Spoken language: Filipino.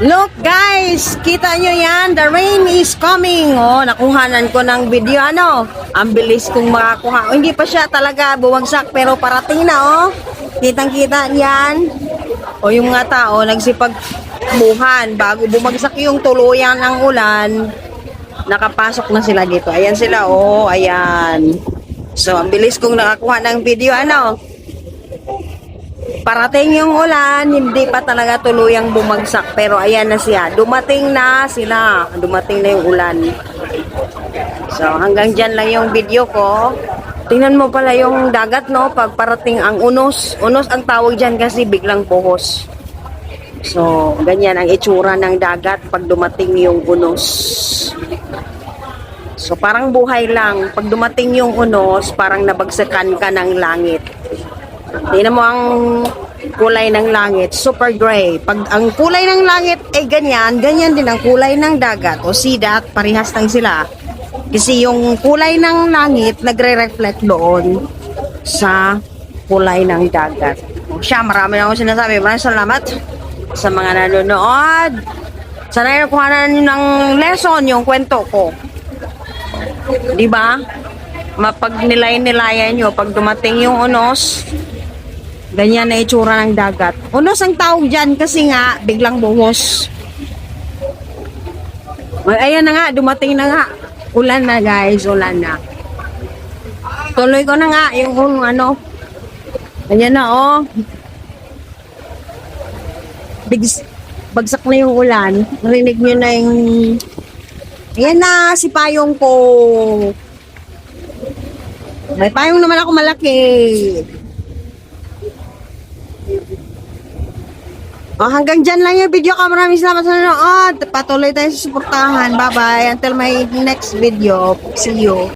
Look guys, kita nyo yan, the rain is coming. Oh, nakuhanan ko ng video, ano, ang bilis kong makakuha. Oh, hindi pa siya talaga buwagsak pero parating na, oh. Kitang-kita yan. O yung mga tao nagsipagbuhan bago bumagsak yung tuluyan ng ulan. Nakapasok na sila dito. Ayan sila, oh, ayan. So, ang bilis kong nakakuha ng video, ano. Parating yung ulan, hindi pa talaga tuluyang bumagsak. Pero ayan na siya. Dumating na sila. Dumating na yung ulan. So, hanggang dyan lang yung video ko. Tingnan mo pala yung dagat, no? Pag parating ang unos. Unos ang tawag dyan kasi biglang buhos. So, ganyan ang itsura ng dagat pag dumating yung unos. So, parang buhay lang. Pag dumating yung unos, parang nabagsakan ka ng langit. Tingnan mo ang kulay ng langit, super gray. Pag ang kulay ng langit ay ganyan, ganyan din ang kulay ng dagat. O see that, parehas lang sila. Kasi yung kulay ng langit nagre-reflect doon sa kulay ng dagat. O siya, marami na akong sinasabi. Maraming salamat sa mga nanonood. Sana yung kuhanan ng lesson yung kwento ko. Diba? Mapag-nilay-nilayan nyo pag dumating yung unos. Ganyan na itsura ng dagat. Unos ang tawag dyan kasi nga, biglang buhos. Ayan na nga, dumating na nga. Ulan na guys, ulan na. Tuloy ko na nga yung ano. Ganyan na oh. Bagsak na yung ulan. Narinig nyo na yung... Ayan na, si payong ko. May payong naman ako malaki. Oh, hanggang dyan lang yung video ko. Maraming salamat sa nanonood. Patuloy tayo sa suportahan. Bye-bye. Until my next video. See you.